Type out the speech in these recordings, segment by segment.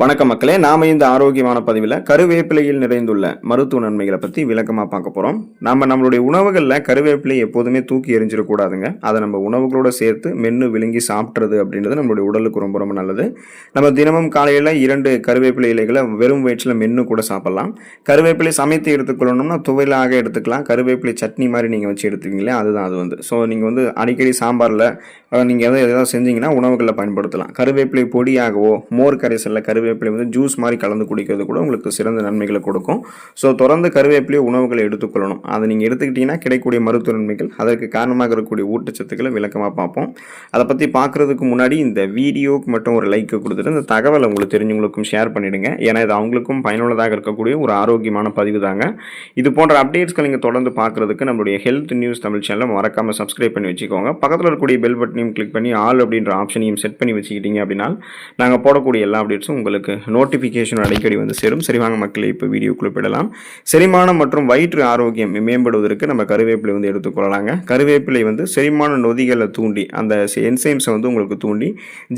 வணக்கம் மக்களே, நாம இந்த ஆரோக்கியமான பதிவில் கருவேப்பிலையில் நிறைந்துள்ள மருத்துவ நன்மைகளை பற்றி விளக்கமாக பார்க்க போகிறோம். நம்மளுடைய உணவுகளில் கருவேப்பிலை எப்போதுமே தூக்கி எறிஞ்சிடக்கூடாதுங்க. அதை நம்ம உணவுகளோடு சேர்த்து மென்று விழுங்கி சாப்பிட்றது அப்படின்றது நம்மளுடைய உடலுக்கு ரொம்ப ரொம்ப நல்லது. நம்ம தினமும் காலையில் 2 கருவேப்பிலை இலைகளை வெறும் வயிற்றில் மென்று கூட சாப்பிட்லாம். கருவேப்பிலை சமைத்து எடுத்துக்கொள்ளணும்னா துவையலாக எடுத்துக்கலாம். கருவேப்பிலை சட்னி மாதிரி நீங்கள் வச்சு எடுத்துக்கிங்களே, அதுதான் அது ஸோ நீங்கள் அடிக்கடி சாம்பாரில் நீங்கள் எதாவது செஞ்சீங்கன்னா உணவுகளில் பயன்படுத்தலாம். கருவேப்பிலை பொடியாகவோ மோர் கரைசலில் கருவேப்பிலை ஜூஸ் மாதிரி கலந்து குடிக்கிறது கூட உங்களுக்கு சிறந்த நன்மைகளை கொடுக்கும். ஸோ தொடர்ந்து கருவேப்பிலை உணவுகளை எடுத்துக்கொள்ளணும். அதை நீங்கள் எடுத்துக்கிட்டீங்கன்னா கிடைக்கக்கூடிய மருத்துவ நன்மைகள், அதற்கு காரணமாக இருக்கக்கூடிய ஊட்டச்சத்துக்களை விளக்கமாக பார்ப்போம். அதை பற்றி பார்க்குறதுக்கு முன்னாடி இந்த வீடியோக்கு மட்டும் ஒரு லைக் கொடுத்துட்டு இந்த தகவலை உங்களுக்கு தெரிஞ்சவங்களுக்கும் ஷேர் பண்ணிவிடுங்க. ஏன்னா இது அவங்களுக்கும் பயனுள்ளதாக இருக்கக்கூடிய ஒரு ஆரோக்கியமான பதிவு தாங்க. இது போன்ற அப்டேட்ஸ்கள் நீங்கள் தொடர்ந்து பார்க்குறதுக்கு நம்மளுடைய ஹெல்த் நியூஸ் தமிழ் சேனலை மறக்காமல் சப்ஸ்கிரைப் பண்ணி வச்சுக்கோங்க. பக்கத்தில் இருக்கக்கூடிய பெல் பட்டனையும் கிளிக் பண்ணி ஆல் அப்படின்ற ஆப்ஷனையும் செட் பண்ணி வச்சுக்கிட்டீங்க அப்படின்னா நாங்கள் போடக்கூடிய எல்லா அப்டேட்ஸும் உங்களுக்கு நோட்டிஃபிகேஷன் அடிக்கடி சேரும். சரி, வாங்க மக்களே, இப்போ வீடியோக்குள்ளே போயிடலாம். செரிமானம் மற்றும் வயிற்று ஆரோக்கியம் மேம்படுவதற்கு நம்ம கருவேப்பிலை எடுத்துக்கொள்ளலாங்க. கருவேப்பிலை செரிமான நொதிகளை தூண்டி அந்த என்சைம்ஸை உங்களுக்கு தூண்டி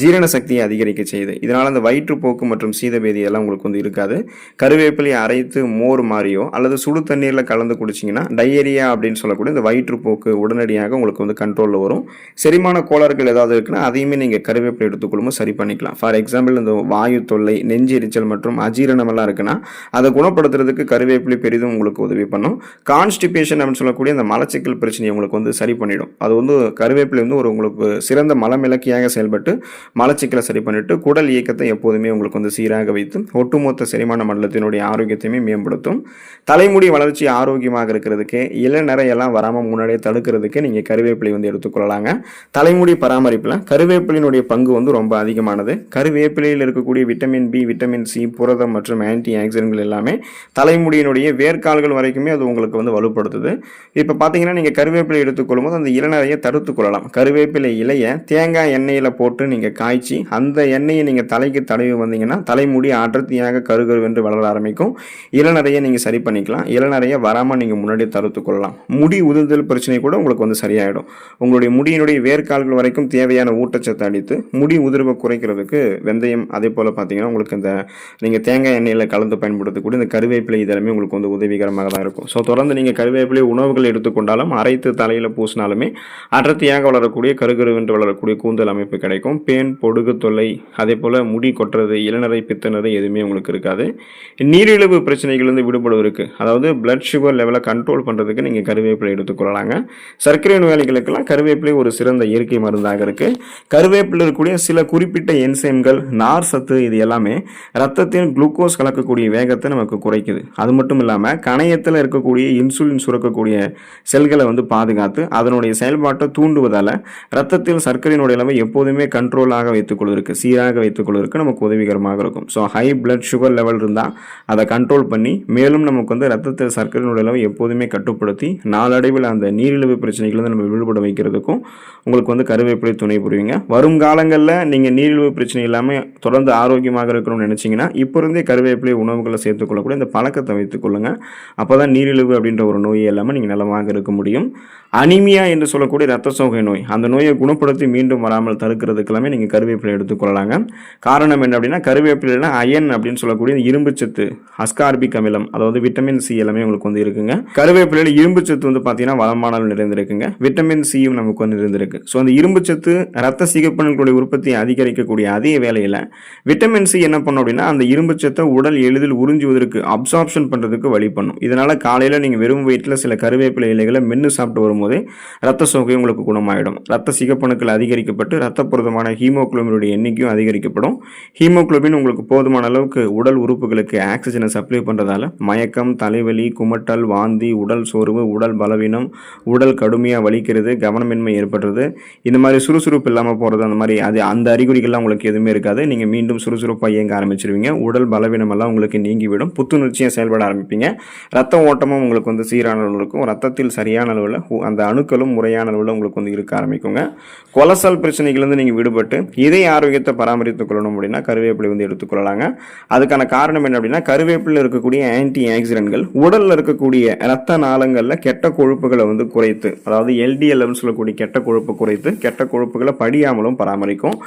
ஜீரண சக்தியை அதிகரிக்க செய்யுது. இதனால் அந்த வயிற்றுப்போக்கு மற்றும் சீதபேதி எல்லாம் உங்களுக்கு இருக்காது. கருவேப்பிலையை அரைத்து மோர் மாதிரியோ அல்லது சுடு தண்ணீரில் கலந்து குடிச்சிங்கன்னா டயரியா அப்படின்னு சொல்லக்கூடிய இந்த வயிற்றுப்போக்கு உடனடியாக உங்களுக்கு கண்ட்ரோலில் வரும். செரிமான கோளாறுகள் ஏதாவது இருக்குன்னா அதையுமே நீங்கள் கருவேப்பிலை எடுத்துக்கொள்ளும் சரி பண்ணிக்கலாம். ஃபார் எக்ஸாம்பிள், இந்த வாயு தொல்லை, நெஞ்சு எரிச்சல் மற்றும் அஜீரணம் எல்லாம் இருக்குன்னா அதை குணப்படுத்துறதுக்கு கருவேப்பிலை பெரிதும் உங்களுக்கு உதவி பண்ணும். கான்ஸ்டிபேஷன் அப்படின்னு சொல்லக்கூடிய அந்த மலச்சிக்கல் பிரச்சனையை உங்களுக்கு சரி பண்ணிடும். அது கருவேப்பிலை உங்களுக்கு சிறந்த மலமிளக்கியாக செயல்பட்டு மலச்சிக்கலை சரி பண்ணிட்டு குடல் இயக்கத்தை எப்போதுமே உங்களுக்கு சீராக வைத்து ஒட்டுமொத்த செரிமான மண்டலத்தினுடைய ஆரோக்கியத்தையுமே மேம்படுத்தும். தலைமுடி வளர்ச்சி ஆரோக்கியமாக இருக்கிறதுக்கு, இளநரையெல்லாம் வராமல் முன்னாடியே தடுக்கிறதுக்கு நீங்கள் கருவேப்பிலை எடுத்துக்கொள்ளலாங்க. தலைமுடி பராமரிப்பில் கருவேப்பிலையினுடைய பங்கு ரொம்ப அதிகமானது. கருவேப்பிலையில் இருக்கக்கூடிய விட்டமின் பி, விட்டமின் சி, புரதம் மற்றும் ஆன்டி ஆக்சிடென்ட்கள் எல்லாமே தலைமுடியினுடைய வேர்க்கால்கள் வரைக்குமே அது உங்களுக்கு வலுப்படுத்துது. இப்போ பார்த்தீங்கன்னா நீங்கள் கருவேப்பிலை எடுத்துக்கொள்ளும் போது அந்த இளநரையை தடுத்து கொள்ளலாம். கருவேப்பிலை இலையை தேங்காய் எண்ணெயில் போட்டு நீங்கள் காய்ச்சி அந்த எண்ணெயை நீங்கள் தலைக்கு தடவி வந்தீங்கன்னா தலைமுடி அடர்த்தியாக கருகருவென்று வளர ஆரம்பிக்கும். இளநரையை நீங்கள் சரி பண்ணிக்கலாம். இளநரையை வராமல் நீங்கள் முன்னாடியே தடுத்து கொள்ளலாம். முடி உதிர்தல் பிரச்சனை கூட உங்களுக்கு சரியாயிடும். உங்களுடைய முடியினுடைய வேர்க்கால்கள் வரைக்கும் தேவையான ஊட்டச்சத்தை அளித்து முடி உதிர்வை குறைக்கிறதுக்கு வெந்தயம், அதே போல் பார்த்தீங்கன்னா உங்களுக்கு இந்த நீங்கள் தேங்காய் எண்ணெயில் கலந்து பயன்படுத்தக்கூடிய இந்த கருவேப்பிலை இதெல்லாமே உங்களுக்கு உதவிகரமாக தான் இருக்கும். ஸோ தொடர்ந்து நீங்கள் கருவேப்பிலை உணவுகள் எடுத்துக்கொண்டாலும் அரைத்து தலையில் பூசினாலுமே அடர்த்தியாக வளரக்கூடிய கருகருவென்று வளரக்கூடிய கூந்தல் அமைப்பு கிடைக்கும். பேன், பொடுகு தொல்லை, அதே போல் முடி கொட்டுறது, இளநரை, பித்தநரை எதுவுமே உங்களுக்கு இருக்காது. நீரிழிவு பிரச்சனைகள் விடுபடுவதற்கு, அதாவது பிளட் சுகர் லெவலை கண்ட்ரோல் பண்ணுறதுக்கு நீங்கள் கருவேப்பிலை எடுத்துக்கொள்ளலாங்க. சர்க்கரை நோயாளிகளுக்கெல்லாம் கருவேப்பிலை ஒரு சிறந்த இயற்கை மருந்தாக இருக்கு. கருவேப்பிலை இருக்கக்கூடிய சில குறிப்பிட்ட என்சைம்கள், நார் சத்து, இது எல்லாமே ரத்தத்தில் குளுக்கோஸ் கலக்கக்கூடிய வேகத்தை நமக்கு குறைக்குது. அது மட்டும் இல்லாமல் கணையத்தில் இருக்கக்கூடிய இன்சுலின் சுரக்கக்கூடிய செல்களை பாதுகாத்து அதனுடைய செயல்பாட்டை தூண்டுவதால் ரத்தத்தில் சர்க்கரையினுடைய அளவை எப்போதுமே கண்ட்ரோலாக வைத்துக்கொள்வதற்கு, சீராக வைத்துக்கொள்வதற்கு நமக்கு உதவிகரமாக இருக்கும். So high blood sugar level இருந்தால் அதை கண்ட்ரோல் பண்ணி மேலும் நமக்கு ரத்தத்தில் சர்க்கரையினுடைய அளவை எப்போதுமே கட்டுப்படுத்தி நாளடைவில் அந்த நீரிழிவு பிரச்சனைகள் நம்ம விடுபட வைக்கிறதுக்கும் உங்களுக்கு கருவேப்பிலை துணை புரியுங்க. வரும் காலங்களில் நீங்கள் நீரிழிவு பிரச்சனை இல்லாமல் தொடர்ந்து ஆரோக்கியமாக இருக்கணும்னு நினச்சிங்கன்னா இப்போ இருந்தே கருவேப்பிலை உணவுகளை சேர்த்துக்கொள்ளக்கூடிய இந்த பழக்கத்தை வைத்துக்கொள்ளுங்க. அப்போ தான் நீரிழிவு அப்படின்ற ஒரு நோயை இல்லாமல் நீங்கள் நலமாக இருக்க முடியும். அனிமியா என்று சொல்லக்கூடிய ரத்த சோகை நோய், அந்த நோயை குணப்படுத்தி மீண்டும் வராமல் தடுக்கிறதுக்கு எல்லாமே நீங்கள் கருவேப்பிலை எடுத்துக்கொள்ளலாங்க. காரணம் என்ன அப்படின்னா, கருவேப்பிலைனா அயன் அப்படின்னு சொல்லக்கூடிய இரும்பு சத்து, அஸ்கார்பிக் அமிலம், அதாவது விட்டமின் சி எல்லாமே உங்களுக்கு இருக்குங்க. கருவேப்பிலையில் இரும்பு சத்து பார்த்தீங்கன்னா வளமான நிறைந்திருக்குங்க. விட்டமின் சியும் நமக்கு நிறைந்திருக்கு. ஸோ அந்த இரும்பு சத்து ரத்த சிகப்பணுக்களுடைய உற்பத்தியை அதிகரிக்கக்கூடிய அதே வேளையில் விட்டமின் சி என்ன பண்ணும் அப்படின்னா அந்த இரும்பு சத்தை உடல் எளிதில் உறிஞ்சுவதற்கு, அப்சார்ப்ஷன் பண்ணுறதுக்கு வழி பண்ணும். இதனால் காலையில் நீங்கள் வெறும் வயிற்றில் சில கருவேப்பிலை இலைகளை மென்று சாப்பிட்டு வரும்போதே ரத்த சோகை உங்களுக்கு குணமாயிடும். ரத்த சிகப்பணுக்கள் அதிகரிக்கப்பட்டு ரத்த புரதமான ஹீமோகுளோபினுடைய எண்ணிக்கையும் அதிகரிக்கப்படும். ஹீமோகுளோபின் உங்களுக்கு போதுமான அளவுக்கு உடல் உறுப்புகளுக்கு ஆக்சிஜனை சப்ளை பண்ணுறதால மயக்கம், தலைவலி, குமட்டல், வாந்தி, உடல் சோர்வு, உடல் பலவீனம், உடல் கடுமையாக வலிக்கிறது, கவனமின்மை ஏற்படுறது, இந்த மாதிரி சுறுசுறுப்பு இல்லாமல் போகிறது, அந்த அறிகுறிகள்லாம் உங்களுக்கு எதுவுமே இருக்காது. நீங்கள் மீண்டும் சுறுசுறுப்பாக இயங்க ஆரம்பிச்சிருவீங்க. உடல் பலவீனம் எல்லாம் உங்களுக்கு நீங்கிவிடும். புத்துணர்ச்சியாக செயல்பட ஆரம்பிப்பீங்க. ரத்த ஓட்டமும் உங்களுக்கு சீரான அளவில் இருக்கும். ரத்தத்தில் சரியான அளவில் அந்த அணுக்களும் முறையான அளவில் உங்களுக்கு வந்து இருக்க ஆரம்பிக்குங்க. கொலஸ்ட்ரால் பிரச்சனைகள்லேருந்து நீங்கள் விடுபட்டு இதய ஆரோக்கியத்தை பராமரித்துக் கொள்ளணும் அப்படின்னா கருவேப்பிலை வந்து எடுத்துக்கொள்ளலாங்க. அதுக்கான காரணம் என்ன அப்படின்னா, கருவேப்பிலையில் இருக்கக்கூடிய ஆன்டி ஆக்சிடென்ட்கள் உடலில் இருக்கக்கூடிய இரத்த நாளங்களில் கெட்ட கொழுப்புகளை வந்து குறைத்து, அதாவது எல்டிஎல் அப்படின்னு சொல்லக்கூடிய கெட்ட கொழுப்பு குறைத்து கெட்ட கொழுப்புகளை படியாமலும் பராமரிக்கும்.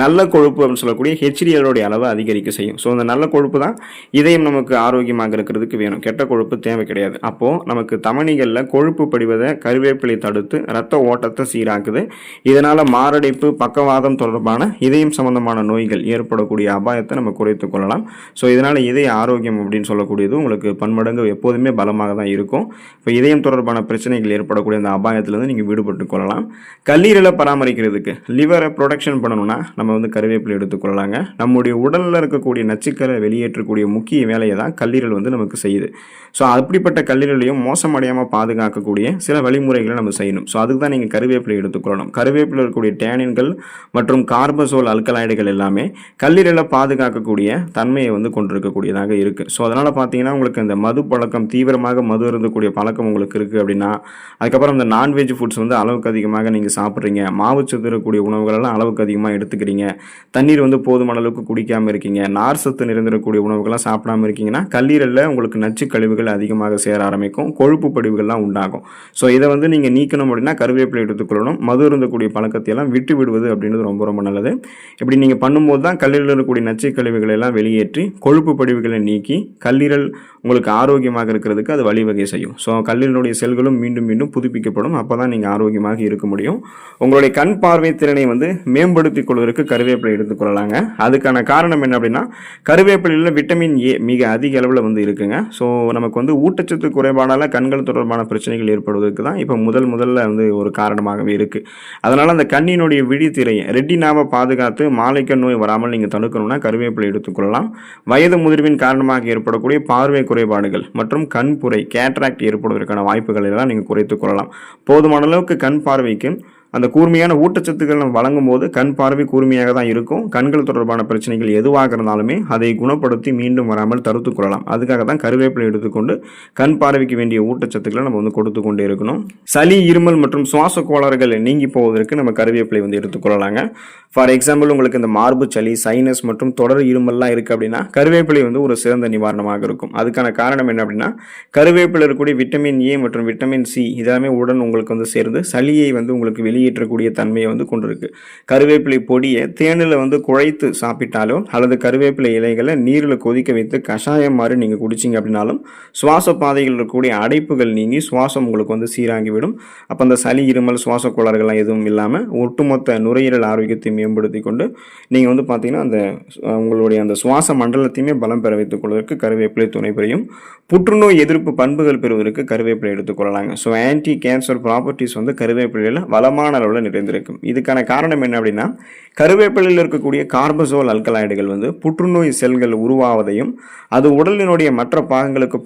நல்ல கொழுப்பு அப்படின்னு சொல்லக்கூடிய ஹெச்டிஎல்லோடைய அளவை அதிகரிக்க செய்யும். ஸோ அந்த நல்ல கொழுப்பு தான் இதயம் நமக்கு ஆரோக்கியமாக இருக்கிறதுக்கு வேணும். கெட்ட கொழுப்பு தேவை கிடையாது. அப்போது நமக்கு தமனிகளில் கொழுப்பு படிவதை கருவேப்பிலை தடுத்து இரத்த ஓட்டத்தை சீராக்குது. இதனால் மாரடைப்பு, பக்கவாதம் தொடர்பான இதயம் சம்பந்தமான நோய்கள் ஏற்படக்கூடிய அபாயத்தை நம்ம குறைத்துக் கொள்ளலாம். ஸோ இதனால் இதய ஆரோக்கியம் அப்படின்னு சொல்லக்கூடியது உங்களுக்கு பன்மடங்கு எப்போதுமே பலமாக தான் இருக்கும். இப்போ இதயம் தொடர்பான பிரச்சனைகள் ஏற்படக்கூடிய அந்த அபாயத்திலிருந்து நீங்கள் விடுபட்டு கொள்ளலாம். கல்லீரலை பராமரிக்கிறதுக்கு, லிவரை ப்ரொடெக்ஷன் பண்ணணும்னா நம்ம வந்து கருவேப்பிலை எடுத்துக்கொள்ளலாங்க. நம்முடைய உடலில் இருக்கக்கூடிய நச்சுக்களை வெளியேற்றக்கூடிய முக்கிய வேலையை தான் கல்லீரல் வந்து நமக்கு செய்யுது. ஸோ அப்படிப்பட்ட கல்லீரலையும் மோசமடையாமல் பாதுகாக்கக்கூடிய சில வழிமுறைகளை நம்ம செய்யணும். ஸோ அதுக்கு தான் நீங்கள் கருவேப்பிலை எடுத்துக்கொள்ளணும். கருவேப்பிலை இருக்கக்கூடிய டேனின்கள் மற்றும் கார்பசோல் அல்கலாய்டுகள் எல்லாமே கல்லீரலை பாதுகாக்கக்கூடிய தன்மையை வந்து கொண்டிருக்கக்கூடியதாக இருக்குது. ஸோ அதனால் பார்த்தீங்கன்னா உங்களுக்கு இந்த மது பழக்கம், தீவிரமாக மது இருந்தக்கூடிய பழக்கம் உங்களுக்கு இருக்குது அப்படின்னா, அதுக்கப்புறம் இந்த நான்வெஜ் ஃபுட்ஸ் வந்து அளவுக்கு அதிகமாக நீங்கள் சாப்பிட்றீங்க, மாவுச்சத்து இருக்கக்கூடிய உணவுகளெல்லாம் அளவுக்கு அதிகமாக எடுத்துக்கிறீங்க, தண்ணீர் வந்து போதுமான அளவுக்கு குடிக்காமல் இருக்கீங்க, நார் சத்து நிறைந்திருக்கக்கூடிய உணவுகள்லாம் சாப்பிடாமல் இருக்கீங்கன்னா கல்லீரலில் உங்களுக்கு நச்சு கழிவுகள் அதிகமாக சேர ஆரம்பிக்கும், கொழுப்பு படிவுகள்லாம் உண்டாகும். ஸோ இதை வந்து நீங்கள் நீக்கணும் அப்படின்னா கருவேப்பிலை எடுத்துக்கொள்ளணும். மது இருந்தக்கூடிய பழக்கத்தை எல்லாம் விட்டு விடுவது அப்படின்றது ரொம்ப ரொம்ப நல்லது. இப்படி நீங்கள் பண்ணும்போது தான் கல்லீரலில் இருக்கக்கூடிய நச்சு கழிவுகளை எல்லாம் வெளியேற்றி கொழுப்பு படிவுகளை நீக்கி கல்லீரல் உங்களுக்கு ஆரோக்கியமாக இருக்கிறதுக்கு அது வழிவகை செய்யும். ஸோ கல்லீரலுடைய செல்களும் மீண்டும் மீண்டும் புதுப்பிக்கப்படும். அப்போ தான் நீங்கள் ஆரோக்கியமாக இருக்க முடியும். உங்களுடைய கண் பார்வை திறனை வந்து மேம்படுத்திக் கொள்வதற்கு கருவேப்பிலை எடுத்துக்கொள்ளலாங்க. அதுக்கான காரணம் என்ன அப்படின்னா, கருவேப்பிலையில் விட்டமின் ஏ மிக அதிக அளவில் வந்து இருக்குங்க. ஸோ நமக்கு வந்து ஊட்டச்சத்து குறைபாடால் கண்கள் தொடர்பான பிரச்சனைகள் ஏற்படுவதற்கு தான் இப்போ முதல்ல வந்து ஒரு காரணமாகவே இருக்குது. அதனால் அந்த கண்ணினுடைய விழித்திரையை, ரெட்டினாவை பாதுகாத்து மாலைக்கண் நோய் வராமல் நீங்கள் தடுக்கணும்னா கருவேப்பிலை எடுத்துக்கொள்ளலாம். வயது முதிர்வின் காரணமாக ஏற்படக்கூடிய பார்வை குறைபாடுகள் மற்றும் கண்புரை, கேட்ராக்ட் ஏற்படுவதற்கான வாய்ப்புகளை எல்லாம் நீங்கள் குறைத்துக் கொள்ளலாம். போதுமான அளவுக்கு கண் பார்வைக்கு அந்த கூர்மையான ஊட்டச்சத்துக்கள் நம்ம வழங்கும் போது கண் பார்வை கூர்மையாக தான் இருக்கும். கண்கள் தொடர்பான பிரச்சனைகள் எதுவாக இருந்தாலுமே அதை குணப்படுத்தி மீண்டும் வராமல் தடுத்துக் கொள்ளலாம். அதுக்காக தான் கருவேப்பிலை எடுத்துக்கொண்டு கண் பார்வைக்கு வேண்டிய ஊட்டச்சத்துக்களை நம்ம வந்து கொடுத்து கொண்டே இருக்கணும். சளி, இருமல் மற்றும் சுவாச கோளாறுகள் நீங்கி போவதற்கு நம்ம கருவேப்பிலை வந்து எடுத்துக்கொள்ளலாங்க. ஃபார் எக்ஸாம்பிள், உங்களுக்கு இந்த மார்பு சளி, சைனஸ் மற்றும் தொடர் இருமல்லாம் இருக்குது அப்படின்னா கருவேப்பிலை வந்து ஒரு சிறந்த நிவாரணமாக இருக்கும். அதுக்கான காரணம் என்ன அப்படின்னா, கருவேப்பிலை இருக்கக்கூடிய விட்டமின் ஏ மற்றும் விட்டமின் சி இதெல்லாமே உடன் உங்களுக்கு வந்து சேர்ந்து சளியை வந்து உங்களுக்கு வெளியேற்றக்கூடிய தன்மையை வந்து கொண்டிருக்கு. கருவேப்பிலை பொடியை தேனில் வந்து குழைத்து சாப்பிட்டாலோ அல்லது கருவேப்பிலை இலைகளை நீரில் கொதிக்க வைத்து கஷாயம் மாதிரி நீங்கள் குடிச்சிங்க அப்படின்னாலும் சுவாச பாதைகள் இருக்கக்கூடிய அடைப்புகள் நீங்கி சுவாசம் உங்களுக்கு வந்து சீராகிவிடும். அப்போ அந்த சளி, இருமல், சுவாச கோளாறுகள்லாம் எதுவும் இல்லாமல் ஒட்டுமொத்த நுரையீரல் ஆரோக்கியத்தை மேம்படுத்தி கொண்டு நீங்கள் வந்து பார்த்தீங்கன்னா அந்த உங்களுடைய அந்த சுவாச மண்டலத்தையுமே பலம் பெற வைத்துக் கொள்வதற்கு கருவேப்பிலை துணை புரியும். புற்றுநோய் எதிர்ப்பு பண்புகள் பெறுவதற்கு கருவேப்பிலை எடுத்துக்கொள்ளலாங்க. ஸோ ஆன்டி கேன்சர் ப்ராப்பர்ட்டிஸ் வந்து கருவேப்பிலையில் வளமான அளவில் நிறைந்திருக்கும். இதுக்கான காரணம் என்ன அப்படின்னா, கருவேப்பிலையில் இருக்கக்கூடிய கார்பசோல் அல்கலாய்டுகள் வந்து புற்றுநோய் செல்கள் உருவாவதையும் அது உடலினுடைய மற்ற பாகங்களுக்கு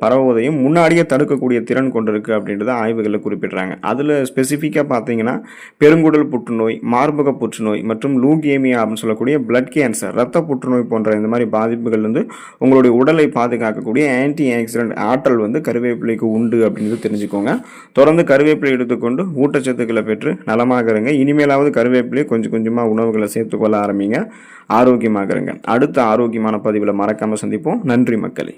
பரவுவதையும் முன்னாடியே தடுக்கக்கூடிய திறன் கொண்டிருக்கு அப்படின்றத ஆய்வுகளில் குறிப்பிடுறாங்க. அதில் ஸ்பெசிஃபிக்காக பார்த்தீங்கன்னா பெருங்குடல் புற்றுநோய், மார்பக புற்றுநோய் மற்றும் லூகேமியா அப்படின்னு சொல்லக்கூடிய பிளட் கேன்சர், இரத்த புற்றுநோய் போன்ற இந்த மாதிரி பாதிப்புகள் வந்து உங்களுடைய உடலை பாதுகாக்கக்கூடிய ஆன்டி ஆக்சிடென்ட் ஆற்றல் வந்து கருவேப்பிலைக்கு உண்டு அப்படின்றது தெரிஞ்சுக்கோங்க. தொடர்ந்து கருவேப்பிலை எடுத்துக்கொண்டு ஊட்டச்சத்துக்களை பெற்று நலமாக இருங்க. இனிமேலாவது கருவேப்பிலை கொஞ்சம் கொஞ்சமாக உணவுகளை சேர்த்துக்கொள்ள ஆரம்பிங்க. ஆரோக்கியமாக இருங்க. அடுத்த ஆரோக்கியமான பதிவில் மறக்காமல் சந்திப்போம். நன்றி மக்களே.